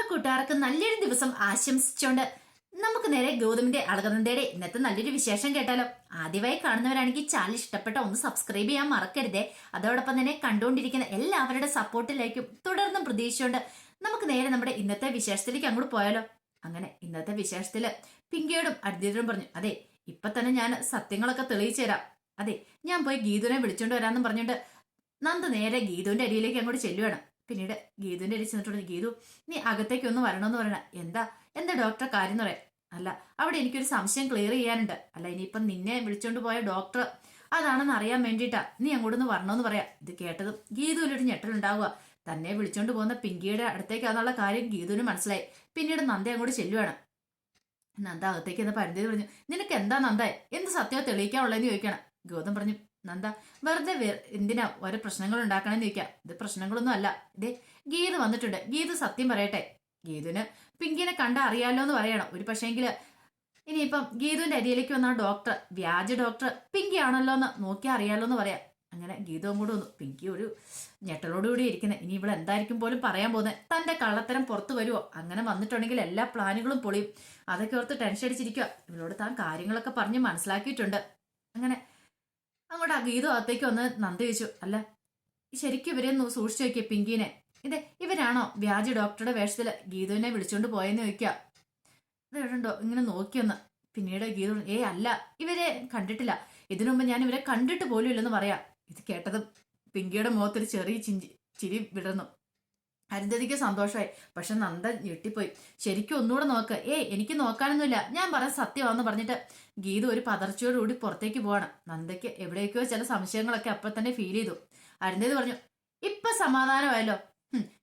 കൂട്ടുകാർക്ക് നല്ലൊരു ദിവസം ആശംസിച്ചുകൊണ്ട് നമുക്ക് നേരെ ഗൗതമിന്റെ അളകനന്ദയുടെ ഇന്നത്തെ നല്ലൊരു വിശേഷം കേട്ടാലോ. ആദ്യമായി കാണുന്നവരാണെങ്കിൽ ചാനൽ ഇഷ്ടപ്പെട്ട ഒന്ന് സബ്സ്ക്രൈബ് ചെയ്യാൻ മറക്കരുതേ. അതോടൊപ്പം തന്നെ കണ്ടുകൊണ്ടിരിക്കുന്ന എല്ലാവരുടെ സപ്പോർട്ടിലേക്കും തുടർന്നും പ്രതീക്ഷിച്ചുകൊണ്ട് നമുക്ക് നേരെ നമ്മുടെ ഇന്നത്തെ വിശേഷത്തിലേക്ക് അങ്ങോട്ട് പോയാലോ. അങ്ങനെ ഇന്നത്തെ വിശേഷത്തില് പിങ്കിയോടും അദ്വൈതരും പറഞ്ഞു, അതെ ഇപ്പൊ തന്നെ ഞാൻ സത്യങ്ങളൊക്കെ തെളിയിച്ചു തരാം. അതെ ഞാൻ പോയി ഗീതുവിനെ വിളിച്ചോണ്ട് വരാമെന്നും പറഞ്ഞുകൊണ്ട് നന്ദ നേരെ ഗീതുവിന്റെ അടിയിലേക്ക് അങ്ങോട്ട് ചെല്ലുവാണ്. പിന്നീട് ഗീതുവിന്റെ അടി ചെന്നിട്ടുണ്ട്, ഗീതു നീ അകത്തേക്ക് ഒന്ന് വരണമെന്ന് പറയണ. എന്താ എന്താ ഡോക്ടറെ കാര്യം എന്ന് പറയാം. അല്ല അവിടെ എനിക്കൊരു സംശയം ക്ലിയർ ചെയ്യാനുണ്ട്. അല്ല ഇനിയിപ്പം നിന്നെ വിളിച്ചോണ്ട് പോയ ഡോക്ടർ അതാണെന്ന് അറിയാൻ വേണ്ടിയിട്ടാ നീ അങ്ങോട്ടൊന്ന് വരണമെന്ന് പറയാം. ഇത് കേട്ടതും ഗീതുവിലൊരു ഞെട്ടലുണ്ടാവുക. തന്നെ വിളിച്ചോണ്ട് പോകുന്ന പിങ്കിയുടെ അടുത്തേക്കാന്നുള്ള കാര്യം ഗീതുവിന് മനസ്സിലായി. പിന്നീട് നന്ദ അങ്ങോട്ട് ചെല്ലുവാണ്. നന്ദ അകത്തേക്ക് എന്ന പരിധി പറഞ്ഞു, നിനക്ക് എന്താ നന്ദ എന്ത് സത്യമോ തെളിയിക്കാനുള്ളതെന്ന് ചോദിക്കണം. ഗൗതം പറഞ്ഞു, നന്ദ വെറുതെ എന്തിനാ ഓരോ പ്രശ്നങ്ങൾ ഉണ്ടാക്കണമെന്ന് ചോദിക്കാം. ഇത് പ്രശ്നങ്ങളൊന്നും അല്ല. ഇതേ ഗീത വന്നിട്ടുണ്ട്, ഗീത സത്യം പറയട്ടെ. ഗീതുവിന് പിങ്കിനെ കണ്ട അറിയാലോ എന്ന് പറയണം. ഒരു പക്ഷേങ്കില് ഇനിയിപ്പം ഗീതുവിന്റെ അരിയിലേക്ക് വന്ന ഡോക്ടർ വ്യാജ ഡോക്ടർ പിങ്കി ആണല്ലോ എന്ന് നോക്കിയാൽ അറിയാലോ എന്ന് പറയാം. അങ്ങനെ ഗീതവും കൂടെ വന്നു. പിങ്കി ഒരു ഞെട്ടലോടുകൂടി ഇരിക്കുന്നത്. ഇനി ഇവിടെ എന്തായിരിക്കും പോലും പറയാൻ പോകുന്നത്. തന്റെ കള്ളത്തരം പുറത്തു വരുമോ? അങ്ങനെ വന്നിട്ടുണ്ടെങ്കിൽ എല്ലാ പ്ലാനുകളും പൊളിയും. അതൊക്കെ ഓർത്ത് ടെൻഷൻ അടിച്ചിരിക്കുക. ഇവരോട് താൻ കാര്യങ്ങളൊക്കെ പറഞ്ഞ് മനസ്സിലാക്കിയിട്ടുണ്ട്. അങ്ങനെ അങ്ങോട്ട് ആ ഗീത അകത്തേക്ക് വന്ന് നന്ദി ചോദിച്ചു, അല്ല ശരിക്കും ഇവരെ സൂക്ഷിച്ചു നോക്കിയ പിങ്കീനെ. ഇതെ ഇവരാണോ വ്യാജ ഡോക്ടറുടെ വേഷത്തില് ഗീതുവിനെ വിളിച്ചോണ്ട് പോയെന്ന് ചോദിക്കുക. അത് കേട്ടോ ഇങ്ങനെ നോക്കിയൊന്ന്. പിന്നീട് ഗീത അല്ല ഇവരെ കണ്ടിട്ടില്ല. ഇതിനു മുമ്പ് ഞാൻ ഇവരെ കണ്ടിട്ട് പോലും ഇല്ലെന്ന് പറയാം. ഇത് കേട്ടതും പിങ്കിയുടെ മുഖത്തൊരു ചെറിയ ചിരി വിടർന്നു. അരുന്ധതിക്ക് സന്തോഷമായി. പക്ഷെ നന്ദ ഞെട്ടിപ്പോയി. ശരിക്കും ഒന്നുകൂടെ നോക്ക്. എനിക്ക് നോക്കാനൊന്നുമില്ല, ഞാൻ പറയാൻ സത്യമാണെന്ന് പറഞ്ഞിട്ട് ഗീത ഒരു പതർച്ചയോടുകൂടി പുറത്തേക്ക് പോവാണ്. നന്ദയ്ക്ക് എവിടേക്കോ ചില സംശയങ്ങളൊക്കെ അപ്പൊ തന്നെ ഫീൽ ചെയ്തു. അരുന്ധതി പറഞ്ഞു, ഇപ്പൊ സമാധാനമായല്ലോ.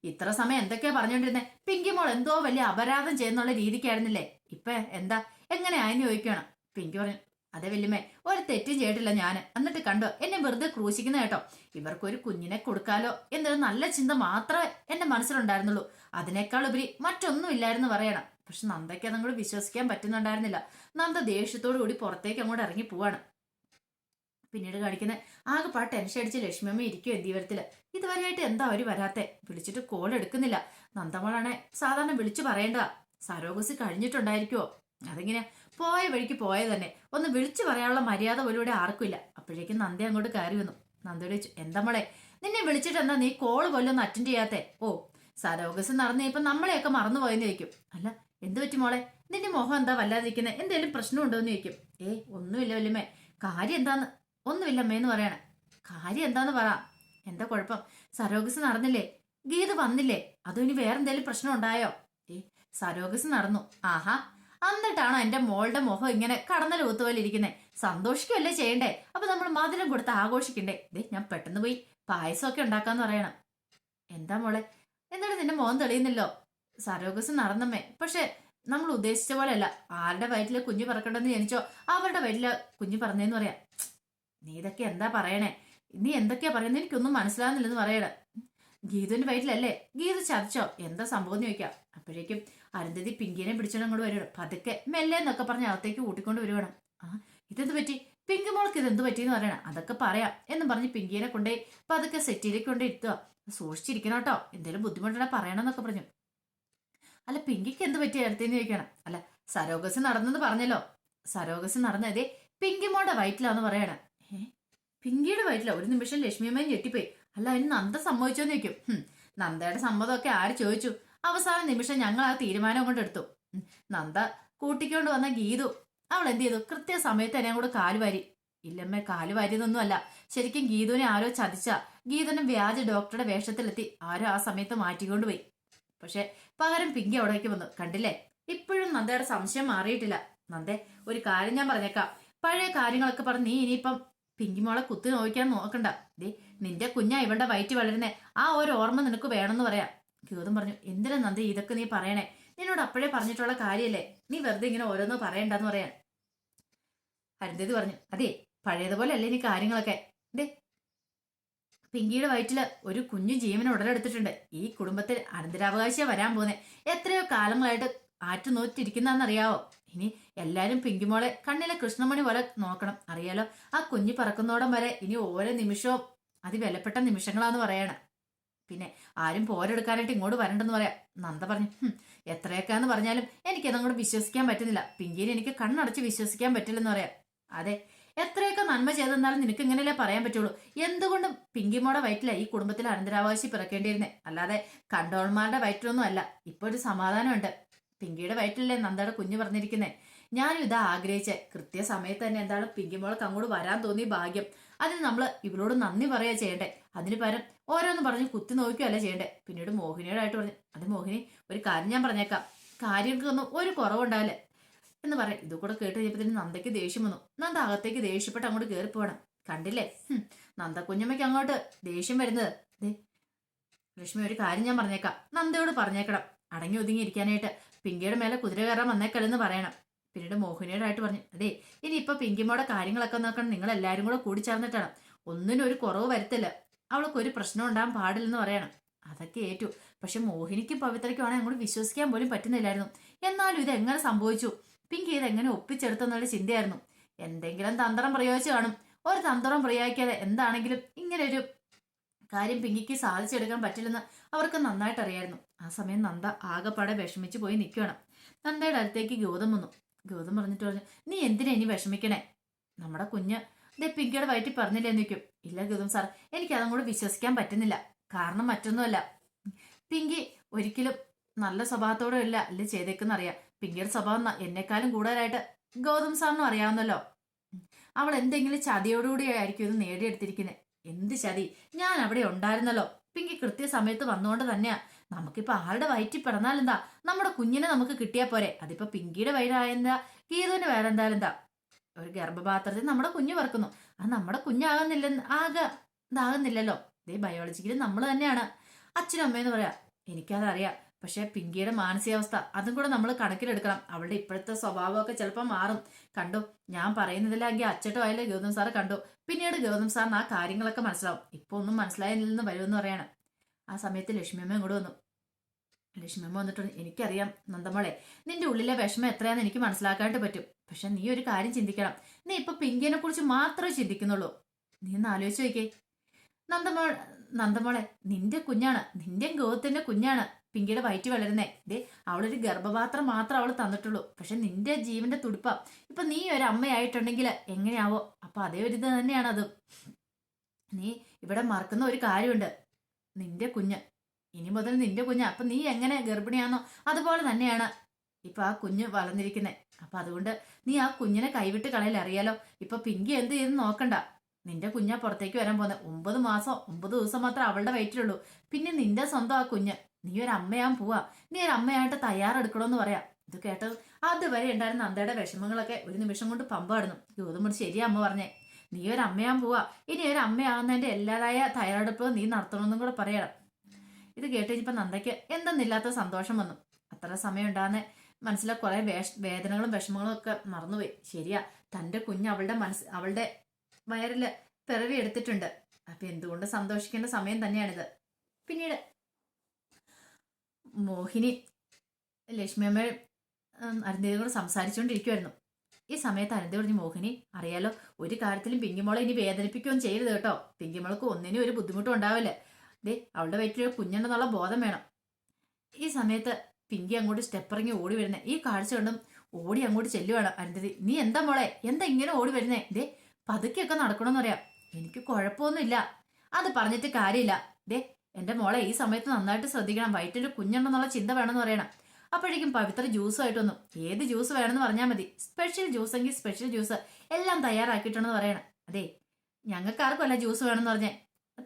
ഇത്ര സമയം എന്തൊക്കെയാ പറഞ്ഞോണ്ടിരുന്നേ? പിങ്കി മോൾ എന്തോ വലിയ അപരാധം ചെയ്യുന്നുള്ള രീതിക്കായിരുന്നില്ലേ? ഇപ്പൊ എന്താ എങ്ങനെയായെന്ന് ചോദിക്കണം. പിങ്കി പറഞ്ഞു, അതെ വല്യമ്മേ ഒരു തെറ്റും ചെയ്തിട്ടില്ല ഞാൻ. എന്നിട്ട് കണ്ടോ എന്നെ വെറുതെ ക്രൂശിക്കുന്ന കേട്ടോ. ഇവർക്കൊരു കുഞ്ഞിനെ കൊടുക്കാലോ എന്നൊരു നല്ല ചിന്ത മാത്രമേ എന്റെ മനസ്സിലുണ്ടായിരുന്നുള്ളൂ. അതിനേക്കാൾ ഉപരി മറ്റൊന്നും ഇല്ലായിരുന്നു പറയണം. പക്ഷെ നന്ദയ്ക്ക് അതങ്ങോട്ട് വിശ്വസിക്കാൻ പറ്റുന്നുണ്ടായിരുന്നില്ല. നന്ദ ദേഷ്യത്തോടു കൂടി പുറത്തേക്ക് അങ്ങോട്ട് ഇറങ്ങി പോവാണ്. പിന്നീട് കാണിക്കുന്നത് ആകെപ്പാട് ടെൻഷൻ അടിച്ച് ലക്ഷ്മിയമ്മ ഇരിക്കും എന്തിവരത്തില്. ഇതുവരെയായിട്ട് എന്താ അവര് വരാത്തെ? വിളിച്ചിട്ട് കോൾ എടുക്കുന്നില്ല. നന്ദമോളാണെ സാധാരണ വിളിച്ചു പറയേണ്ടതാ. സരോഗസി കഴിഞ്ഞിട്ടുണ്ടായിരിക്കുവോ? അതെങ്ങനെയാ പോയ വഴിക്ക് പോയ തന്നെ ഒന്ന് വിളിച്ചു പറയാനുള്ള മര്യാദ പോലും ഇവിടെ ആർക്കുമില്ല. അപ്പോഴേക്കും നന്ദ അങ്ങോട്ട് കയറി വന്നു. നന്ദയോട് ചോദിച്ചു, എന്താ മോളെ നിന്നെ വിളിച്ചിട്ട് എന്താ നീ കോള് പോലും ഒന്ന് അറ്റൻഡ് ചെയ്യാത്തെ? ഓ സരോഗസി നടന്നേ ഇപ്പൊ നമ്മളെയൊക്കെ മറന്നുപോയെന്ന് ചോദിക്കും. അല്ല എന്ത് പറ്റി മോളെ, നിന്റെ മുഖം എന്താ വല്ലാതിരിക്കുന്നത്? എന്തെങ്കിലും പ്രശ്നമുണ്ടോ എന്ന് ചോദിക്കും. ഒന്നുമില്ല വല്യമ്മേ. കാര്യം എന്താന്ന്? ഒന്നുമില്ലമ്മേന്ന് പറയണേ. കാര്യം എന്താന്ന് പറ. എന്താ കുഴപ്പം? സരോഗസി നടന്നില്ലേ? ഗീത വന്നില്ലേ? അതോ ഇനി വേറെന്തേലും പ്രശ്നം ഉണ്ടായോ? സരോഗസി നടന്നു. ആഹാ, എന്നിട്ടാണോ എന്റെ മോളുടെ മുഖം ഇങ്ങനെ കടന്നൽ ഊത്തുപോലെ ഇരിക്കുന്നേ? സന്തോഷിക്കുകയല്ലേ ചെയ്യണ്ടേ? അപ്പൊ നമ്മൾ മധുരം കൊടുത്ത് ആഘോഷിക്കണ്ടേ? ഞാൻ പെട്ടെന്ന് പോയി പായസമൊക്കെ ഉണ്ടാക്കാന്ന് പറയണം. എന്താ മോളെ എന്നിട്ട് നിന്റെ മോൻ തെളിയുന്നില്ലോ? സരോഗസി നടന്നമ്മേ. പക്ഷെ നമ്മൾ ഉദ്ദേശിച്ച പോലെയല്ല. ആരുടെ വയറ്റില് കുഞ്ഞു പറക്കണ്ടെന്ന് ജനിച്ചോ അവരുടെ വയറ്റില് കുഞ്ഞു പറഞ്ഞേന്ന് പറയാം. നീ ഇതൊക്കെ എന്താ പറയണേ? നീ എന്തൊക്കെയാ പറയുന്നത്? എനിക്കൊന്നും മനസ്സിലാകുന്നില്ലെന്ന് പറയണേ. ഗീതുവിന്റെ വയറ്റിലല്ലേ? ഗീത ചതിച്ചോ? എന്താ സംഭവം എന്ന് ചോദിക്കാം. അപ്പോഴേക്കും അരുന്ധതി പിങ്കിനെ പിടിച്ചോണ്ട് അങ്ങോട്ട് വരുവാണ്. പതുക്കെ മെല്ലെ എന്നൊക്കെ പറഞ്ഞ് അകത്തേക്ക് കൂട്ടിക്കൊണ്ട് വരുവാണ്. ഇതെന്ത് പറ്റി? പിങ്കി മോൾക്ക് ഇതെന്ത് പറ്റിയെന്ന് പറയണം. അതൊക്കെ പറയാം എന്നും പറഞ്ഞ് പിങ്കിനെ കൊണ്ടേ പതുക്കെ സെറ്റിലേക്ക് കൊണ്ട് ഇരുത്തുക. സൂക്ഷിച്ചിരിക്കണം കേട്ടോ, എന്തെങ്കിലും ബുദ്ധിമുട്ടുണ്ടെ പറയണമെന്നൊക്കെ പറഞ്ഞു. അല്ല പിങ്കിക്ക് എന്ത് പറ്റിയ അടുത്തേന്ന് ചോദിക്കണം. അല്ല സരോഗസി നടന്നെന്ന് പറഞ്ഞല്ലോ. സരോഗസി നടന്നതേ പിങ്കിമോളുടെ വയറ്റിലാന്ന് പറയണം. പിങ്കിയുടെ വയറ്റില? ഒരു നിമിഷം ലക്ഷ്മിയമ്മയും ഞെട്ടിപ്പോയി. അല്ല അതിന് നന്ദ സമ്മതിച്ചോന്ന് ചോദിക്കും. നന്ദയുടെ സമ്മതമൊക്കെ ആര് ചോദിച്ചു? അവസാന നിമിഷം ഞങ്ങൾ ആ തീരുമാനം കൊണ്ട് എടുത്തു. നന്ദ കൂട്ടിക്കൊണ്ട് വന്ന ഗീതു അവൾ എന്ത് ചെയ്തു? കൃത്യസമയത്ത് എന്നെ കൂടെ കാലുവാരി. ഇല്ലമ്മേ കാലുവാരിയതൊന്നും അല്ല. ശരിക്കും ഗീതുവിനെ ആരോ ചതിച്ച. ഗീതുവിനെ വ്യാജ ഡോക്ടറുടെ വേഷത്തിലെത്തി ആരോ ആ സമയത്ത് മാറ്റിക്കൊണ്ടുപോയി. പക്ഷെ പകരം പിങ്കി അവിടേക്ക് വന്നു. കണ്ടില്ലേ, ഇപ്പോഴും നന്ദയുടെ സംശയം മാറിയിട്ടില്ല. നന്ദേ ഒരു കാര്യം ഞാൻ പറഞ്ഞേക്കാം. പഴയ കാര്യങ്ങളൊക്കെ പറഞ്ഞ് നീ ഇനിയിപ്പം പിങ്കിമോളെ കുത്തി നോക്കാൻ നോക്കണ്ട. നിന്റെ കുഞ്ഞാ ഇവളുടെ വയറ്റ് വളരുന്നേ. ആ ഒരു ഓർമ്മ നിനക്ക് വേണമെന്ന് പറയാം. ഗൗതം പറഞ്ഞു, എന്തിനാ നന്ദി ഇതൊക്കെ നീ പറയണേ? നിന്നോട് അപ്പോഴേ പറഞ്ഞിട്ടുള്ള കാര്യല്ലേ, നീ വെറുതെ ഇങ്ങനെ ഓരോന്നോ പറയണ്ടെന്ന് പറയാൻ. അരുന്ധതി പറഞ്ഞു, അതെ പഴയതുപോലെ അല്ലേ ഇനി കാര്യങ്ങളൊക്കെ. പിങ്കിയുടെ വയറ്റില് ഒരു കുഞ്ഞു ജീവൻ ഉടലെടുത്തിട്ടുണ്ട്. ഈ കുടുംബത്തിൽ അനന്തരാവകാശിയാ വരാൻ പോകുന്നേ. എത്രയോ കാലങ്ങളായിട്ട് ആറ്റുനോറ്റിരിക്കുന്നറിയാവോ? ഇനി എല്ലാരും പിങ്കിമോളെ കണ്ണിലെ കൃഷ്ണമണി പോലെ നോക്കണം. അറിയാലോ, ആ കുഞ്ഞ് പറക്കുന്നോടം വരെ ഇനി ഓരോ നിമിഷവും അതിവിലപ്പെട്ട നിമിഷങ്ങളാന്ന് പറയണം. പിന്നെ ആരും പോരെടുക്കാനായിട്ട് ഇങ്ങോട്ട് വരണ്ടെന്ന് പറയാം. നന്ദ പറഞ്ഞു, എത്രയൊക്കെയാന്ന് പറഞ്ഞാലും എനിക്കതങ്ങോട്ട് വിശ്വസിക്കാൻ പറ്റുന്നില്ല. പിങ്കീനെ എനിക്ക് കണ്ണടച്ച് വിശ്വസിക്കാൻ പറ്റില്ലെന്ന് പറയാം. അതെ, എത്രയൊക്കെ നന്മ ചെയ്തെന്നാലും നിനക്ക് ഇങ്ങനെയല്ലേ പറയാൻ പറ്റുള്ളൂ. എന്തുകൊണ്ടും പിങ്കിമോടെ വയറ്റില ഈ കുടുംബത്തിൽ അനന്തരാവകാശി പിറക്കേണ്ടിയിരുന്നേ, അല്ലാതെ കണ്ടോൾമാരുടെ വയറ്റിലൊന്നും അല്ല. ഇപ്പൊ ഒരു സമാധാനമുണ്ട്. പിങ്കിയുടെ വയറ്റിലല്ലേ നന്ദയുടെ കുഞ്ഞ് പറഞ്ഞിരിക്കുന്നേ. ഞാനും ഇതാ ആഗ്രഹിച്ചേ. കൃത്യസമയത്ത് തന്നെ എന്താണ് പിങ്കിമോൾക്ക് അങ്ങോട്ട് വരാൻ തോന്നി ഭാഗ്യം. അതിന് നമ്മൾ ഇവളോട് നന്ദി പറയാ ചെയ്യണ്ടേ. അതിന് പകരം ഓരോന്ന് പറഞ്ഞ് കുത്തി നോക്കുകയല്ല ചെയ്യണ്ടേ. പിന്നീട് മോഹിനിയോടായിട്ട് പറഞ്ഞു, അത് മോഹിനി, ഒരു കാര്യം ഞാൻ പറഞ്ഞേക്കാം, കാര്യങ്ങൾക്കൊന്നും ഒരു കുറവുണ്ടാവില്ല എന്ന് പറയും. ഇത് കൂടെ കേട്ട് കഴിഞ്ഞപ്പോ നന്ദയ്ക്ക് ദേഷ്യം വന്നു. നന്ദ അകത്തേക്ക് ദേഷ്യപ്പെട്ട് അങ്ങോട്ട് കയറി പോകണം. കണ്ടില്ലേ നന്ദ കുഞ്ഞമ്മയ്ക്ക് അങ്ങോട്ട് ദേഷ്യം വരുന്നത്. ലക്ഷ്മി, ഒരു കാര്യം ഞാൻ പറഞ്ഞേക്കാം, നന്ദയോട് പറഞ്ഞേക്കണം അടങ്ങി ഒതുങ്ങി ഇരിക്കാനായിട്ട്. പിങ്കിയുടെ മേലെ കുതിര കയറാൻ വന്നേക്കല്ലെന്ന് പറയണം. പിന്നീട് മോഹിനിയോടായിട്ട് പറഞ്ഞു, അതെ ഇനി ഇപ്പൊ പിങ്കിമ്മയുടെ കാര്യങ്ങളൊക്കെ നോക്കണം, നിങ്ങൾ എല്ലാവരും കൂടെ കൂടി ചേർന്നിട്ടാണ്. ഒന്നിനും ഒരു കുറവ് വരുത്തില്ല. അവൾക്ക് ഒരു പ്രശ്നം ഉണ്ടാകാൻ പാടില്ലെന്ന് പറയണം. അതൊക്കെ ഏറ്റു. പക്ഷെ മോഹിനിക്കും പവിത്രയ്ക്കുവാണെങ്കിൽ അങ്ങോട്ട് വിശ്വസിക്കാൻ പോലും പറ്റുന്നില്ലായിരുന്നു. എന്നാലും ഇത് എങ്ങനെ സംഭവിച്ചു, പിങ്കി ഇതെങ്ങനെ ഒപ്പിച്ചെടുത്തെന്നുള്ള ചിന്തയായിരുന്നു. എന്തെങ്കിലും തന്ത്രം പ്രയോഗിച്ച് കാണും. ഒരു തന്ത്രം പ്രയോഗിക്കാതെ എന്താണെങ്കിലും ഇങ്ങനെ ഒരു കാര്യം പിങ്കിക്ക് സാധിച്ചെടുക്കാൻ പറ്റില്ലെന്ന് അവർക്ക് നന്നായിട്ട് അറിയായിരുന്നു. ആ സമയം നന്ദ ആകെപ്പാടെ വിഷമിച്ച് പോയി നിൽക്കുകയാണ്. നന്ദയുടെ അടുത്തേക്ക് ഗൗതം വന്നു. ഗൗതം പറഞ്ഞിട്ട് പറഞ്ഞു, നീ എന്തിനാ ഇനി വിഷമിക്കണേ? നമ്മുടെ കുഞ്ഞ് ഇതേ പിങ്കിയുടെ വയറ്റിൽ പറഞ്ഞില്ലേ എന്ന് നിൽക്കും. ഇല്ല ഗൗതം സാർ, എനിക്ക് അതങ്ങോട്ട് വിശ്വസിക്കാൻ പറ്റുന്നില്ല. കാരണം മറ്റൊന്നുമല്ല, പിങ്കി ഒരിക്കലും നല്ല സ്വഭാവത്തോടെ ഇല്ല അല്ലേ ചെയ്തേക്കെന്നറിയാം. പിങ്കിയുടെ സ്വഭാവം എന്നെക്കാളും കൂടുതലായിട്ട് ഗൗതം സാറിനും അറിയാവുന്നല്ലോ. അവൾ എന്തെങ്കിലും ചതിയോടുകൂടി ആയിരിക്കും ഇത് നേടിയെടുത്തിരിക്കുന്നത്. എന്ത് ചതി? ഞാൻ അവിടെ ഉണ്ടായിരുന്നല്ലോ. പിങ്കി കൃത്യസമയത്ത് വന്നുകൊണ്ട് തന്നെയാ. നമുക്കിപ്പോ ആരുടെ വയറ്റിൽ പിറന്നാലെന്താ, നമ്മുടെ കുഞ്ഞിനെ നമുക്ക് കിട്ടിയാ പോരെ. അതിപ്പോ പിങ്കിയുടെ വയറായെന്താ, ഗീതുവിന്റെ വേറെന്തായാലും എന്താ, ഒരു ഗർഭപാത്രത്തിൽ നമ്മുടെ കുഞ്ഞ് പറക്കുന്നു. അത് നമ്മുടെ കുഞ്ഞാകുന്നില്ല, ഇതാകുന്നില്ലല്ലോ. ഇതേ ബയോളജിക്കലി നമ്മൾ തന്നെയാണ് അച്ഛനും അമ്മയെന്ന് പറയാ. എനിക്കതറിയാം. പക്ഷെ പിങ്കിയുടെ മാനസികാവസ്ഥ അതും കൂടെ നമ്മൾ കണക്കിലെടുക്കണം. അവളുടെ ഇപ്പോഴത്തെ സ്വഭാവമൊക്കെ ചിലപ്പോൾ മാറും. കണ്ടു, ഞാൻ പറയുന്നതിലെങ്കിൽ അച്ചട്ടോ ആയാലും ഗൗതം സാറ് കണ്ടു. പിന്നീട് ഗൗതം സാറിന് ആ കാര്യങ്ങളൊക്കെ മനസ്സിലാവും. ഇപ്പൊ ഒന്നും മനസ്സിലായില്ലെന്ന് വരുമെന്ന് പറയണം. ആ സമയത്ത് ലക്ഷ്മിയമ്മ ഇങ്ങോട്ട് വന്നു. ലക്ഷ്മിയമ്മ വന്നിട്ട്, എനിക്കറിയാം നന്ദമോളെ, നിന്റെ ഉള്ളിലെ വിഷമം എത്രയാന്ന് എനിക്ക് മനസ്സിലാക്കാനായിട്ട് പറ്റും. പക്ഷെ നീ ഒരു കാര്യം ചിന്തിക്കണം. നീ ഇപ്പൊ പിങ്കിയെ കുറിച്ച് മാത്രമേ ചിന്തിക്കുന്നുള്ളൂ. നീ ഒന്ന് ആലോചിച്ച് നോക്കേ. നന്ദമോളെ, നിന്റെ കുഞ്ഞാണ്, നിന്റെ ഗൗതത്തിന്റെ കുഞ്ഞാണ് പിങ്കിയുടെ വയറ്റ് വളരുന്നേ. ഇതേ അവളൊരു ഗർഭപാത്രം മാത്രം അവൾ തന്നിട്ടുള്ളൂ. പക്ഷെ നിന്റെ ജീവന്റെ തുടിപ്പ. ഇപ്പൊ നീ ഒരു അമ്മയായിട്ടുണ്ടെങ്കിൽ എങ്ങനെയാവോ? അപ്പൊ അതേ ഒരു ഇത് തന്നെയാണ് അത്. നീ ഇവിടെ മറക്കുന്ന ഒരു കാര്യമുണ്ട്. നിന്റെ കുഞ്ഞ് ഇനി മുതൽ നിന്റെ കുഞ്ഞ്. അപ്പൊ നീ എങ്ങനെ ഗർഭിണിയാണോ അതുപോലെ തന്നെയാണ് ഇപ്പൊ ആ കുഞ്ഞ് വളർന്നിരിക്കുന്നത്. അപ്പൊ അതുകൊണ്ട് നീ ആ കുഞ്ഞിനെ കൈവിട്ട് കളയിൽ അറിയാലോ. ഇപ്പൊ പിങ്കി എന്ത് ചെയ്ത് നോക്കണ്ട. നിന്റെ കുഞ്ഞാ പുറത്തേക്ക് വരാൻ പോകുന്നത്. 9 മാസം 9 ദിവസം മാത്രം അവളുടെ വയറ്റിലുള്ളൂ. പിന്നെ നിന്റെ സ്വന്തം ആ കുഞ്ഞ്. നീ ഒരു അമ്മയാൻ പോവാ. നീ ഒരു അമ്മയായിട്ട് തയ്യാറെടുക്കണമെന്ന് പറയാം. ഇത് കേട്ടത് അതുവരെ ഉണ്ടായിരുന്ന നന്ദയുടെ വിഷമങ്ങളൊക്കെ ഒരു നിമിഷം കൊണ്ട് പമ്പാടുന്നു. ഗൗതമോട് ശരിയാ അമ്മ പറഞ്ഞേ. നീ ഒരു അമ്മയാൻ പോവാ. ഇനി ഒരു അമ്മയാവുന്നതിന്റെ എല്ലാതായ തയ്യാറെടുപ്പ് നീ നടത്തണമെന്നും കൂടെ പറയണം. ഇത് കേട്ട് കഴിഞ്ഞപ്പോ നന്ദയ്ക്ക് എന്തെന്നില്ലാത്ത സന്തോഷം വന്നു. അത്ര സമയം ഉണ്ടാകുന്ന മനസ്സിലെ കുറെ വേദനകളും വിഷമങ്ങളും ഒക്കെ മറന്നുപോയി. ശരിയാ, തന്റെ കുഞ്ഞ് അവളുടെ വയറില് പിറവി എടുത്തിട്ടുണ്ട്. അപ്പൊ എന്തുകൊണ്ട് സന്തോഷിക്കേണ്ട സമയം തന്നെയാണിത്. പിന്നീട് മോഹിനി ലക്ഷ്മിയമ്മ അരുന്ധതിയും കൂടെ സംസാരിച്ചുകൊണ്ടിരിക്കുമായിരുന്നു. ഈ സമയത്ത് അരുന്ധതി പറഞ്ഞു, മോഹിനി അറിയാലോ, ഒരു കാര്യത്തിലും പിങ്കിമോളെ ഇനി വേദനിപ്പിക്കുകയും ചെയ്യരുത് കേട്ടോ. പിങ്കിമോൾക്ക് ഒന്നിനും ഒരു ബുദ്ധിമുട്ടും ഉണ്ടാവില്ല. ദേ അവളുടെ വയറ്റിൽ കുഞ്ഞുണ്ടെന്നുള്ള ബോധം വേണം. ഈ സമയത്ത് പിങ്കി അങ്ങോട്ട് സ്റ്റെപ്പിറങ്ങി ഓടി വരുന്നേ. ഈ കാഴ്ച കൊണ്ടും ഓടി അങ്ങോട്ട് ചെല്ലുവാണ് അരുന്ധതി. നീ എന്താ മോളെ, എന്താ ഇങ്ങനെ ഓടി വരുന്നേ? ദേ പതുക്കെയൊക്കെ നടക്കണമെന്ന് പറയാം. എനിക്ക് കുഴപ്പമൊന്നുമില്ല. അത് പറഞ്ഞിട്ട് കാര്യമില്ല. ദേ എന്റെ മോളെ ഈ സമയത്ത് നന്നായിട്ട് ശ്രദ്ധിക്കണം. വയറ്റിൽ കുഞ്ഞുണ്ടെന്നുള്ള ചിന്ത വേണമെന്ന് പറയണം. അപ്പോഴേക്കും പവിത്ര ജ്യൂസുമായിട്ട് വന്നു. ഏത് ജ്യൂസ് വേണമെന്ന് പറഞ്ഞാൽ മതി. സ്പെഷ്യൽ ജ്യൂസ് എങ്കിൽ സ്പെഷ്യൽ ജ്യൂസ് എല്ലാം തയ്യാറാക്കിയിട്ടുണ്ടെന്ന് പറയണം. അതെ ഞങ്ങൾക്കാർക്കുമല്ല ജ്യൂസ് വേണമെന്ന് പറഞ്ഞേ,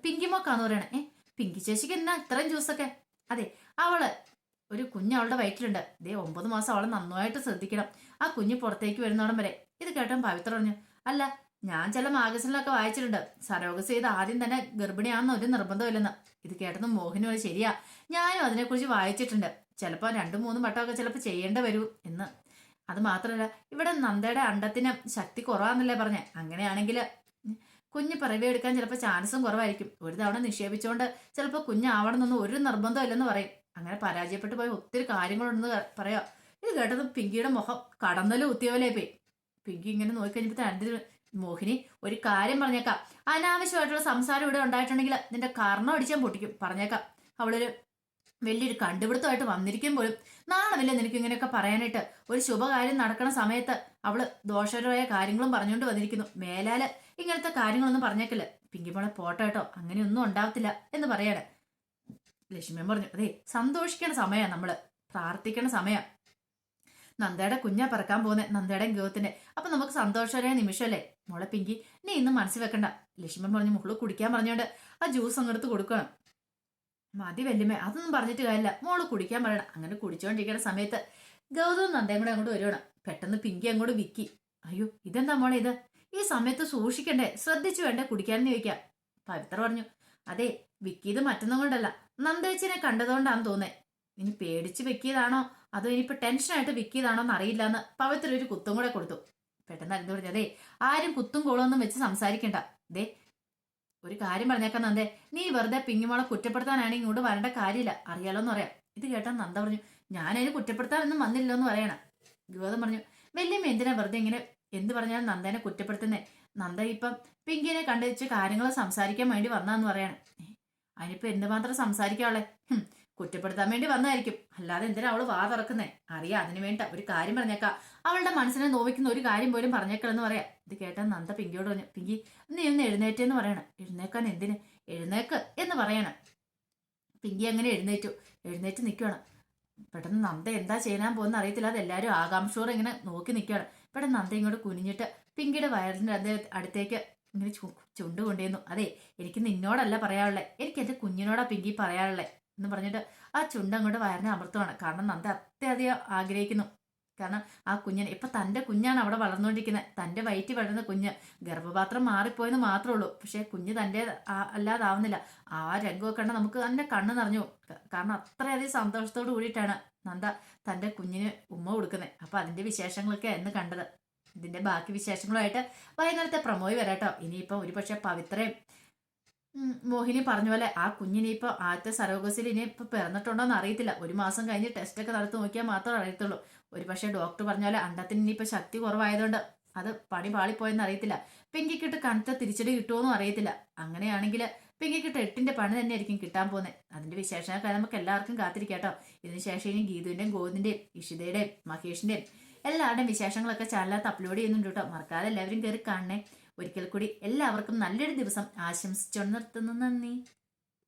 പിങ്കിമോക്കാന്ന് പറയണേ. പിങ്കി ചേച്ചിക്ക് എന്നാ ഇത്രയും ജ്യൂസൊക്കെ? അതെ അവള് ഒരു കുഞ്ഞ് അവളുടെ വയറ്റിലുണ്ട്. ഇതേ 9 മാസം അവളെ നന്നായിട്ട് ശ്രദ്ധിക്കണം. ആ കുഞ്ഞ് പുറത്തേക്ക് വരുന്നോടം വരെ. ഇത് കേട്ടോ പവിത്ര പറഞ്ഞു, അല്ല ഞാൻ ചില മാഗസിനിലൊക്കെ വായിച്ചിട്ടുണ്ട് സരോഗസി ചെയ്ത് ആദ്യം തന്നെ ഗർഭിണിയാണെന്ന് ഒരു നിർബന്ധമില്ലെന്ന്. ഇത് കേട്ടതും മോഹിനി ശരിയാ, ഞാനും അതിനെക്കുറിച്ച് വായിച്ചിട്ടുണ്ട്. ചിലപ്പോൾ 2-3 വട്ടമൊക്കെ ചിലപ്പോൾ ചെയ്യേണ്ടി വരൂ എന്ന്. അത് മാത്രമല്ല ഇവിടെ നന്ദയുടെ അണ്ടത്തിന് ശക്തി കുറവാന്നല്ലേ പറഞ്ഞേ. അങ്ങനെയാണെങ്കിൽ കുഞ്ഞ് പിറവി എടുക്കാൻ ചിലപ്പോൾ ചാൻസും കുറവായിരിക്കും. ഒരു തവണ നിക്ഷേപിച്ചുകൊണ്ട് ചിലപ്പോൾ കുഞ്ഞാവണമെന്നൊന്നും ഒരു നിർബന്ധമില്ലെന്ന് പറയും. അങ്ങനെ പരാജയപ്പെട്ടു പോയ ഒത്തിരി കാര്യങ്ങളുണ്ടെന്ന് പറയാം. ഇത് കേട്ടതും പിങ്കിയുടെ മുഖം കടന്നലും കുത്തിയവലേ പോയി. പിങ്കി ഇങ്ങനെ നോക്കിക്കഴിഞ്ഞപ്പോൾ മോഹിനി ഒരു കാര്യം പറഞ്ഞേക്കാം, അനാവശ്യമായിട്ടുള്ള സംസാരം ഇവിടെ ഉണ്ടായിട്ടുണ്ടെങ്കിൽ നിന്റെ കർണം അടിച്ചാൻ പൊട്ടിക്കും, പറഞ്ഞേക്കാം. അവളൊരു വലിയൊരു കണ്ടുപിടുത്തമായിട്ട് വന്നിരിക്കും പോലും. നാണമില്ല നിനക്ക് ഇങ്ങനെയൊക്കെ പറയാനായിട്ട്? ഒരു ശുഭകാര്യം നടക്കണ സമയത്ത് അവള് ദോഷകരമായ കാര്യങ്ങളും പറഞ്ഞുകൊണ്ട് വന്നിരിക്കുന്നു. മേലാല് ഇങ്ങനത്തെ കാര്യങ്ങളൊന്നും പറഞ്ഞേക്കില്ല. പിങ്കിമോളെ പോട്ടെ കേട്ടോ, അങ്ങനെയൊന്നും ഉണ്ടാവത്തില്ല എന്ന് പറയാണ്. ലക്ഷ്മി പറഞ്ഞു, അതെ സന്തോഷിക്കണ സമയം, നമ്മള് പ്രാർത്ഥിക്കണ സമയം. നന്ദയുടെ കുഞ്ഞാ പറക്കാൻ പോകുന്നത്, നന്ദയുടെ ഗൃഹത്തിന്റെ. അപ്പൊ നമുക്ക് സന്തോഷകരമായ നിമിഷമല്ലേ മോളെ പിങ്കി, നീ ഇന്നും മനസ്സിൽ വെക്കണ്ട. ലക്ഷ്മൺ പറഞ്ഞു, മോള് കുടിക്കാൻ പറഞ്ഞോണ്ട് ആ ജ്യൂസ് അങ്ങെടുത്ത് കൊടുക്കണം. മതി വല്യമ്മ, അതൊന്നും പറഞ്ഞിട്ട് കാര്യമില്ല, മോള് കുടിക്കാൻ പറയണം. അങ്ങനെ കുടിച്ചോണ്ടിരിക്കുന്ന സമയത്ത് ഗൗതം നന്ദയും കൂടെ അങ്ങോട്ട് വരുവാണ്. പെട്ടെന്ന് പിങ്കി അങ്ങോട്ട് വിക്കി, അയ്യോ ഇതെന്താ മോളെ ഇത്, ഈ സമയത്ത് സൂക്ഷിക്കണ്ടേ, ശ്രദ്ധിച്ചു വേണ്ടേ കുടിക്കാനെന്ന് ചോദിക്കാം. പവിത്ര പറഞ്ഞു, അതെ വിക്കി ഇത് മറ്റൊന്നും കൊണ്ടല്ല, നന്ദേച്ചിനെ കണ്ടതുകൊണ്ടാന്ന് തോന്നേ. ഇനി പേടിച്ച് വെക്കിയതാണോ അതോ ഇനിയിപ്പോ ടെൻഷനായിട്ട് വിക്കിയതാണോ എന്ന് അറിയില്ല എന്ന് പവിത്ര ഒരു കുത്തും കൂടെ കൊടുത്തു. പെട്ടെന്ന് അരുന്ന് പറഞ്ഞു, അതെ ആരും കുത്തും കോളൊന്നും വെച്ച് സംസാരിക്കണ്ട. ദേ ഒരു കാര്യം പറഞ്ഞേക്കാം നന്ദേ, നീ വെറുതെ പിങ്ങിമോളെ കുറ്റപ്പെടുത്താനാണെങ്കിൽ ഇങ്ങോട്ട് വരേണ്ട കാര്യമില്ല, അറിയാലോന്ന് പറയാം. ഇത് കേട്ടാ നന്ദ പറഞ്ഞു, ഞാനതിന് കുറ്റപ്പെടുത്താനൊന്നും വന്നില്ലല്ലോ എന്ന് പറയണം. ഗൗതം പറഞ്ഞു, വല്യമ്മ എന്തിനാ വെറുതെ ഇങ്ങനെ എന്ത് പറഞ്ഞാലും നന്ദേനെ കുറ്റപ്പെടുത്തുന്നേ? നന്ദ ഇപ്പം പിങ്കിനെ കണ്ടുവച്ച് കാര്യങ്ങൾ സംസാരിക്കാൻ വേണ്ടി വന്നാന്ന് പറയണം. അതിനിപ്പോ എന്തുമാത്രം സംസാരിക്കാവളെ? കുറ്റപ്പെടുത്താൻ വേണ്ടി വന്നതായിരിക്കും, അല്ലാതെ എന്തിനാ അവള് വാ തുറക്കുന്നേ? അറിയാം, അതിന് വേണ്ട ഒരു കാര്യം പറഞ്ഞേക്കാം, അവളുടെ മനസ്സിനെ നോവിക്കുന്ന ഒരു കാര്യം പോലും പറഞ്ഞേക്കളെന്ന് പറയാം. ഇത് കേട്ടാ നന്ദ പിങ്കിയോട് പറഞ്ഞു, പിങ്കി നീ ഒന്ന് എഴുന്നേറ്റെന്ന് പറയണം. എഴുന്നേക്കാൻ എന്തിന്? എഴുന്നേക്ക് എന്ന് പറയണം. പിങ്കി അങ്ങനെ എഴുന്നേറ്റ് നിൽക്കുകയാണ്. പെട്ടെന്ന് നന്ദ എന്താ ചെയ്യാൻ പോകുന്ന അറിയത്തില്ല, അത് എല്ലാവരും ആകാംക്ഷയോടെ ഇങ്ങനെ നോക്കി നിൽക്കുകയാണ്. പെട്ടെന്ന് നന്ദ ഇങ്ങോട്ട് കുനിഞ്ഞിട്ട് പിങ്കിയുടെ വയറിന്റെ അടുത്തേക്ക് ഇങ്ങനെ ചുണ്ട് കൊണ്ടുവന്നു. അതെ എനിക്ക് നിന്നോടല്ല പറയാനുള്ളത്, എനിക്ക് എന്റെ കുഞ്ഞിനോടാ പിങ്കി പറയാനുള്ളത് എന്ന് പറഞ്ഞിട്ട് ആ ചുണ്ട് അങ്ങോട്ട് വയറിനെ അമർത്തുവാണ്. കാരണം നന്ദ അത്യധികം ആഗ്രഹിക്കുന്നു. കാരണം ആ കുഞ്ഞിനെ ഇപ്പൊ തന്റെ കുഞ്ഞാണ് അവിടെ വളർന്നുകൊണ്ടിരിക്കുന്നത്, തന്റെ വയറ്റിൽ വളരുന്ന കുഞ്ഞ്. ഗർഭപാത്രം മാറിപ്പോയെന്ന് മാത്രമേ ഉള്ളൂ, പക്ഷെ കുഞ്ഞ് തന്റെ അല്ലാതാവുന്നില്ല. ആ രംഗമൊക്കെ കണ്ട നമുക്ക് തന്നെ കണ്ണ് നിറഞ്ഞു. കാരണം അത്രയധികം സന്തോഷത്തോട് കൂടിയിട്ടാണ് നന്ദ തന്റെ കുഞ്ഞിന് ഉമ്മ കൊടുക്കുന്നത്. അപ്പൊ അതിന്റെ വിശേഷങ്ങളൊക്കെ എന്ന് കണ്ടത്. ഇതിന്റെ ബാക്കി വിശേഷങ്ങളുമായിട്ട് വൈകുന്നേരത്തെ പ്രമോയി വരാട്ടോ. ഇനിയിപ്പോ ഒരുപക്ഷെ പവിത്രയും മോഹിനി പറഞ്ഞ പോലെ ആ കുഞ്ഞിനിപ്പോ ആദ്യത്തെ സരോഗസിൽ ഇനിയിപ്പോ പിറന്നിട്ടുണ്ടോന്ന് അറിയത്തില്ല. 1 മാസം കഴിഞ്ഞ് ടെസ്റ്റ് ഒക്കെ നടത്തി നോക്കിയാൽ മാത്രമേ അറിയത്തുള്ളൂ. ഒരു പക്ഷേ ഡോക്ടർ പറഞ്ഞ പോലെ അണ്ടത്തിന് ഇനിയിപ്പോ ശക്തി കുറവായതുകൊണ്ട് അത് പണി പാളിപ്പോയെന്ന് അറിയത്തില്ല. പിങ്കിക്കിട്ട് കനത്ത തിരിച്ചടി കിട്ടുമോന്നും അറിയത്തില്ല. അങ്ങനെയാണെങ്കിൽ പിങ്കിക്കിട്ട് 8ന്റെ പണി തന്നെ ആയിരിക്കും കിട്ടാൻ പോകുന്നത്. അതിന്റെ വിശേഷമൊക്കെ നമുക്ക് എല്ലാവർക്കും കാത്തിരിക്കാട്ടോ. ഇതിനുശേഷം ഇനി ഗീതുവിന്റെയും ഗോവിന്ദിന്റെയും ഇഷിതയുടെയും മഹേഷിന്റെയും എല്ലാവരുടെയും വിശേഷങ്ങളൊക്കെ ചാനലകത്ത് അപ്ലോഡ് ചെയ്യുന്നുണ്ട് കേട്ടോ. മറക്കാതെ എല്ലാവരും കയറി കാണണേ. ഒരിക്കൽ കൂടി എല്ലാവർക്കും നല്ലൊരു ദിവസം ആശംസിച്ചുകൊണ്ട് നിർത്തുന്നു. നന്ദി.